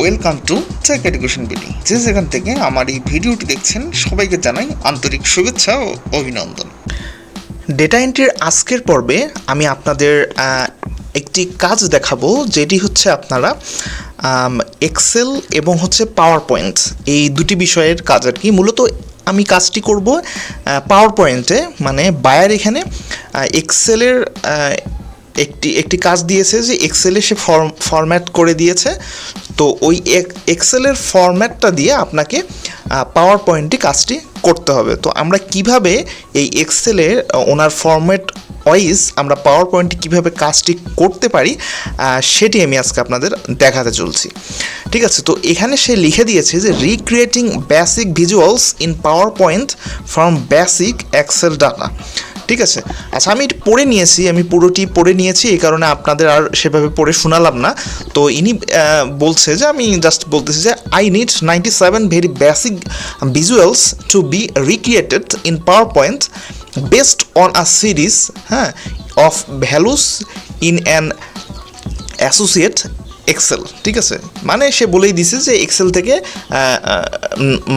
Welcome to take education BD. যে যেখান থেকে আমার এই ভিডিওটি দেখছেন সবাইকে জানাই আন্তরিক শুভেচ্ছা ও অভিনন্দন। ডেটা এন্ট্রির আজকের পর্বে আমি আপনাদের একটি কাজ দেখাবো, যেটি হচ্ছে আপনারা এক্সেল এবং হচ্ছে পাওয়ার পয়েন্ট এই দুটি বিষয়ের কাজ আর কি। মূলত আমি কাজটি করব পাওয়ার পয়েন্টে, মানে বায়ার এখানে এক্সেলের একটি কাজ দিয়েছে যে এক্সেলে সে ফরম্যাট করে দিয়েছে। তো ওই এক্সেলের ফরম্যাটটা দিয়ে আপনাকে পাওয়ার পয়েন্টে কাজটি করতে হবে। তো আমরা কিভাবে এই এক্সেলে ওনার ফরম্যাট ওয়াইজ আমরা পাওয়ার পয়েন্টে কীভাবে কাজটি করতে পারি সেটি আমি আজকে আপনাদের দেখাতে চলছি। ঠিক আছে, তো এখানে সে লিখে দিয়েছে যে recreating basic visuals in PowerPoint from basic Excel data. ঠিক আছে, আচ্ছা আমি পড়ে নিয়েছি, আমি পুরোটি পড়ে নিয়েছি, এই কারণে আপনাদের আর সেভাবে পড়ে শোনালাম না। তো ইনি বলছে যে আমি জাস্ট বলতেছি যে I need 97 very basic visuals to be recreated in PowerPoint based on a series of values in an associate Excel. ঠিক আছে, মানে সে বলেই দিছে যে এক্সেল থেকে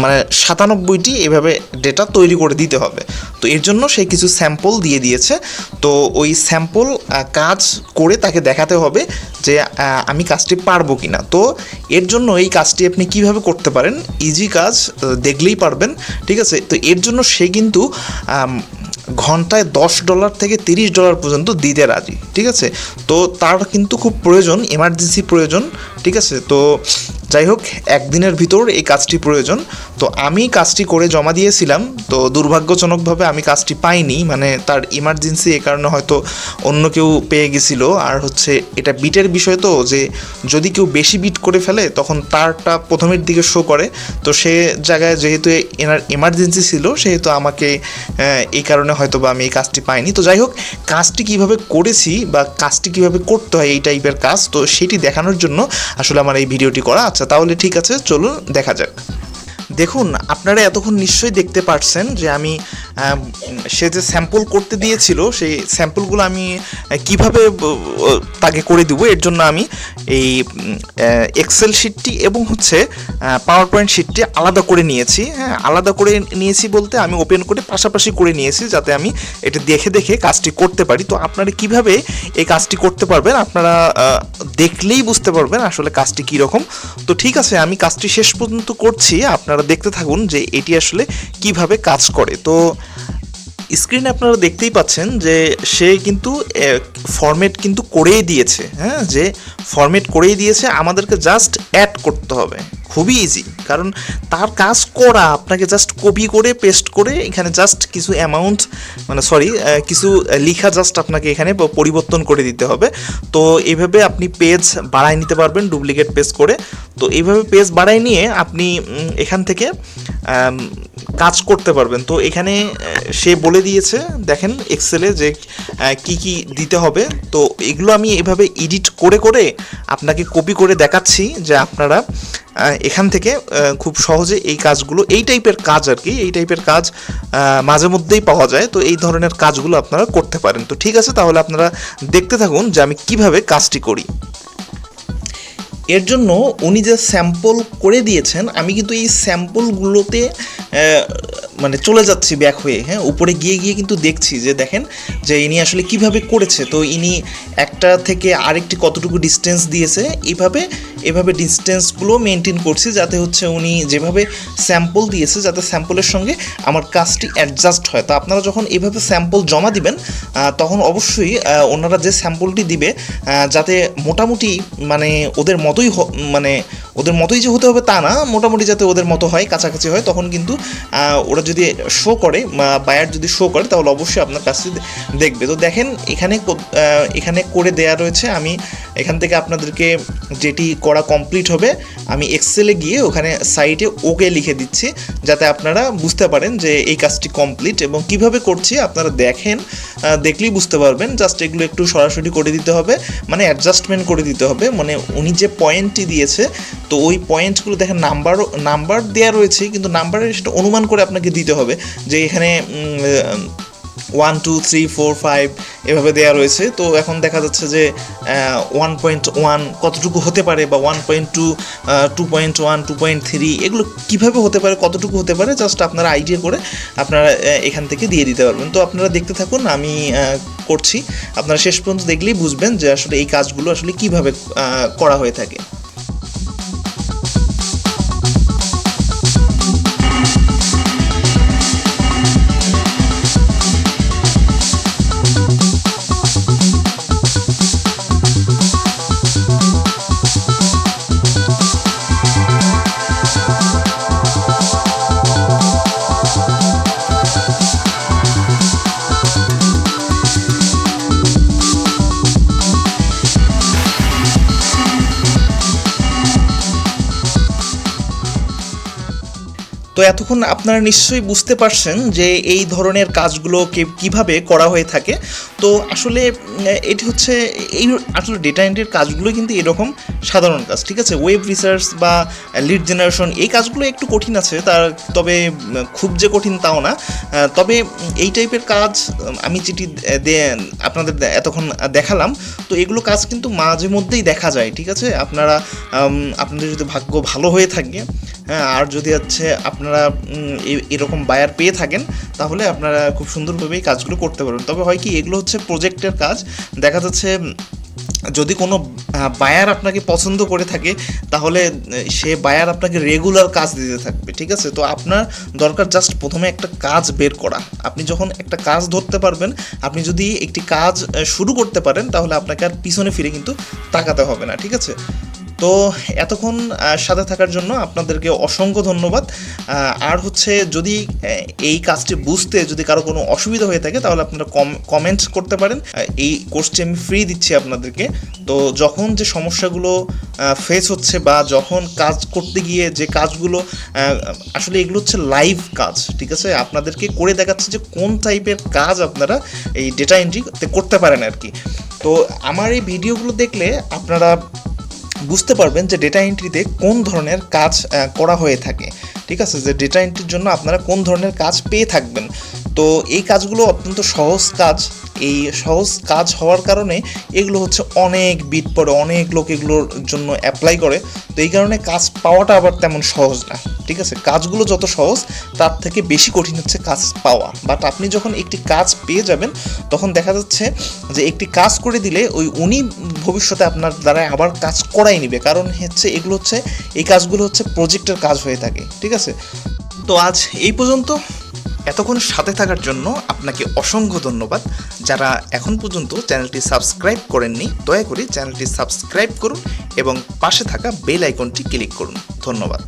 মানে 97টি এভাবে ডেটা তৈরি করে দিতে হবে। তো এর জন্য সে কিছু স্যাম্পল দিয়ে দিয়েছে। তো ওই স্যাম্পল কাজ করে তাকে দেখাতে হবে যে আমি কাজটি পারবো কি না। তো এর জন্য এই কাজটি আপনি কিভাবে করতে পারেন, ইজি কাজ, দেখলেই পারবেন। ঠিক আছে, তো এর জন্য সে কিন্তু ঘন্টায় $10 থেকে $30 পর্যন্ত দিতে রাজি। ঠিক আছে, তো তার কিন্তু খুব প্রয়োজন, এমার্জেন্সি প্রয়োজন। ঠিক আছে, তো যাই হোক একদিনের ভিতর এই কাজটি প্রয়োজন। তো আমি কাজটি করে জমা দিয়েছিলাম, তো দুর্ভাগ্যজনকভাবে আমি কাজটি পাইনি, মানে তার ইমার্জেন্সি, এ কারণে হয়তো অন্য কেউ পেয়ে গেছিলো। আর হচ্ছে এটা বিটের বিষয়, তো যে যদি কেউ বেশি বিট করে ফেলে তখন তারটা প্রথমের দিকে শো করে। তো সে জায়গায় যেহেতু এনার এমার্জেন্সি ছিল, সেহেতু আমাকে এই কারণে হয়তো বা আমি এই কাজটি পাইনি। তো যাই হোক কাজটি কিভাবে করেছি বা কাজটি কিভাবে করতে হয় এই টাইপের কাজ, তো সেটি দেখানোর জন্য আসলে আমার এই ভিডিওটি করা। আচ্ছা তাহলে ঠিক আছে, চলুন দেখা যাক। দেখুন, আপনারা এতক্ষণ নিশ্চয়ই দেখতে পাচ্ছেন যে আমি সে যে স্যাম্পল করতে দিয়েছিল সেই স্যাম্পলগুলো আমি কিভাবে তাকে করে দেবো, এর জন্য আমি এই এক্সেল শিটটি এবং হচ্ছে পাওয়ার পয়েন্ট শিটটি আলাদা করে নিয়েছি। হ্যাঁ, আলাদা করে নিয়েছি বলতে আমি ওপেন করে পাশাপাশি করে নিয়েছি, যাতে আমি এটা দেখে দেখে কাজটি করতে পারি। তো আপনারা কিভাবে এই কাজটি করতে পারবেন আপনারা দেখলেই বুঝতে পারবেন আসলে কাজটি কীরকম। তো ঠিক আছে, আমি কাজটি শেষ পর্যন্ত করছি, আপনারা দেখতে থাকুন যে এটি আসলে কিভাবে কাজ করে। তো স্ক্রিনে আপনারা দেখতেই পাচ্ছেন যে সে কিন্তু ফরম্যাট কিন্তু করেই দিয়েছে। হ্যাঁ, যে ফরম্যাট করেই দিয়েছে, আমাদেরকে জাস্ট অ্যাড করতে হবে। খুবই ইজি, কারণ তার কাজ করা, আপনাকে জাস্ট কপি করে পেস্ট করে এখানে জাস্ট কিছু অ্যামাউন্ট কিছু লিখা জাস্ট আপনাকে এখানে পরিবর্তন করে দিতে হবে। তো এইভাবে আপনি পেজ বাড়ায় নিতে পারবেন ডুপ্লিকেট পেজ করে। তো এইভাবে পেজ বাড়ায় নিয়ে আপনি এখান থেকে কাজ করতে পারবেন। তো এখানে সে বলে দিয়েছে, দেখেন এক্সেলে যে কি কি দিতে হবে। তো এগুলো আমি এভাবে এডিট করে করে আপনাকে কপি করে দেখাচ্ছি যে আপনারা এখান থেকে খুব সহজে এই কাজগুলো, এই টাইপের কাজ আর কি, এই টাইপের কাজ মাঝে মধ্যেই পাওয়া যায়। তো এই ধরনের কাজগুলো আপনারা করতে পারেন। তো ঠিক আছে, তাহলে আপনারা দেখতে থাকুন যে আমি কিভাবে কাজটি করি। এর জন্য উনি যে স্যাম্পল করে দিয়েছেন, আমি কিন্তু এই স্যাম্পলগুলোতে মানে চলে যাচ্ছি ব্যাক হয়ে। হ্যাঁ, উপরে গিয়ে গিয়ে কিন্তু দেখছি যে দেখেন যে ইনি আসলে কিভাবে করেছে। তো ইনি একটা থেকে আরেকটি কতটুকু ডিস্টেন্স দিয়েছে, এভাবে ডিস্টেন্সগুলো মেনটেন করছি, যাতে হচ্ছে উনি যেভাবে স্যাম্পল দিয়েছে যাতে স্যাম্পলের সঙ্গে আমার কাজটি অ্যাডজাস্ট হয়। তো আপনারা যখন এভাবে স্যাম্পল জমা দিবেন তখন অবশ্যই ওনারা যে স্যাম্পলটি দিবে যাতে মোটামুটি মানে ওদের মতোই যে হতে হবে তা না, মোটামুটি যাতে ওদের মতো হয়, কাছাকাছি হয়, তখন কিন্তু ওরা যদি শো করে, বায়ার যদি শো করে, তাহলে অবশ্যই আপনার কাজটি দেখবে। তো দেখেন এখানে করে দেয়া রয়েছে। আমি এখান থেকে আপনাদেরকে যেটি করা কমপ্লিট হবে আমি এক্সেলে গিয়ে ওখানে সাইডে ওকে লিখে দিচ্ছি, যাতে আপনারা বুঝতে পারেন যে এই কাজটি কমপ্লিট এবং কিভাবে করছি আপনারা দেখলেই বুঝতে পারবেন। জাস্ট এগুলো একটু সরাসরি করে দিতে হবে, মানে অ্যাডজাস্টমেন্ট করে দিতে হবে। মানে উনি যে পয়েন্টটি দিয়েছে, তো ওই পয়েন্টগুলো দেখেন নাম্বার দেওয়া রয়েছে, কিন্তু নাম্বারের সেটা অনুমান করে আপনাকে দিতে হবে যে এখানে 1 2 3 4 5 এভাবে দেওয়া রয়েছে। তো এখন দেখা যাচ্ছে যে 1.1 কতটুকু হতে পারে, বা 1.2 2.1 2.3 এগুলো কীভাবে হতে পারে, কতটুকু হতে পারে, জাস্ট আপনারা আইডিয়া করে আপনারা এখান থেকে দিয়ে দিতে পারবেন। তো আপনারা দেখতে থাকুন, আমি করছি, আপনারা শেষ পর্যন্ত দেখলেই বুঝবেন যে আসলে এই কাজগুলো আসলে কীভাবে করা হয়ে থাকে। তো এতক্ষণ আপনারা নিশ্চয়ই বুঝতে পারছেন যে এই ধরনের কাজগুলো কীভাবে করা হয়ে থাকে। তো আসলে এটি হচ্ছে এই আসলে ডেটা এন্ট্রির কাজগুলো কিন্তু এরকম সাধারণ কাজ, ঠিক আছে। ওয়েব রিসার্চ বা লিড জেনারেশন এই কাজগুলো একটু কঠিন আছে, তবে খুব যে কঠিন তাও না। তবে এই টাইপের কাজ আমি যেটি আপনাদের এতক্ষণ দেখালাম, তো এগুলো কাজ কিন্তু মাঝে মধ্যেই দেখা যায়, ঠিক আছে। আপনাদের যদি ভাগ্য ভালো হয়ে থাকে, হ্যাঁ, আর যদি হচ্ছে আপনারা এরকম বায়ার পেয়ে থাকেন, তাহলে আপনারা খুব সুন্দরভাবে এই কাজগুলো করতে পারবেন। তবে হয় কি, এগুলো হচ্ছে প্রজেক্টের কাজ। দেখা যাচ্ছে যদি কোনো বায়ার আপনাকে পছন্দ করে থাকে, তাহলে সে বায়ার আপনাকে রেগুলার কাজ দিতে থাকবে, ঠিক আছে। তো আপনার দরকার জাস্ট প্রথমে একটা কাজ বের করা। আপনি যখন একটা কাজ ধরতে পারবেন, আপনি যদি একটি কাজ শুরু করতে পারেন, তাহলে আপনাকে আর পিছনে ফিরে কিন্তু তাকাতে হবে না, ঠিক আছে। তো এতক্ষণ সাথে থাকার জন্য আপনাদেরকে অসংখ্য ধন্যবাদ। আর হচ্ছে যদি এই কাজটি বুঝতে যদি কারো কোনো অসুবিধা হয়ে থাকে, তাহলে আপনারা কমেন্টস করতে পারেন। এই কোর্সটি আমি ফ্রি দিচ্ছি আপনাদেরকে। তো যখন যে সমস্যাগুলো ফেস হচ্ছে, বা যখন কাজ করতে গিয়ে যে কাজগুলো আসলে এগুলো হচ্ছে লাইভ কাজ, ঠিক আছে, আপনাদেরকে করে দেখাচ্ছে যে কোন টাইপের কাজ আপনারা এই ডেটা এন্ট্রিতে করতে পারেন আর কি। তো আমার এই ভিডিওগুলো দেখলে আপনারা বুঝতে পারবেন যে ডেটা এন্ট্রিতে কোন ধরনের কাজ করা হয়ে থাকে, ঠিক আছে, যে ডেটা এন্ট্রির জন্য আপনারা কোন ধরনের কাজ পেয়ে থাকবেন। তো এই কাজগুলো অত্যন্ত সহজ কাজ। এই সহজ কাজ হওয়ার কারণে এগুলো হচ্ছে অনেক বিট পড়ে, অনেক লোক এগুলোর জন্য অ্যাপ্লাই করে। তো এই কারণে কাজ পাওয়াটা আবার তেমন সহজ না, ঠিক আছে। কাজগুলো যত সহজ, তার থেকে বেশি কঠিন হচ্ছে কাজ পাওয়া। বাট আপনি যখন একটি কাজ পেয়ে যাবেন, তখন দেখা যাচ্ছে যে একটি কাজ করে দিলে উনি ভবিষ্যতে আপনার দ্বারা আবার কাজ করাই নেবে, কারণ হচ্ছে এগুলো হচ্ছে এই কাজগুলো হচ্ছে প্রজেক্টের কাজ হয়ে থাকে, ঠিক আছে। তো আজ এই পর্যন্ত। এতক্ষণ সাথে থাকার জন্য আপনাকে অসংখ্য ধন্যবাদ। যারা এখন পর্যন্ত চ্যানেলটি সাবস্ক্রাইব করেননি, দয়া করে চ্যানেলটি সাবস্ক্রাইব করুন এবং পাশে থাকা বেল আইকনটি ক্লিক করুন। ধন্যবাদ।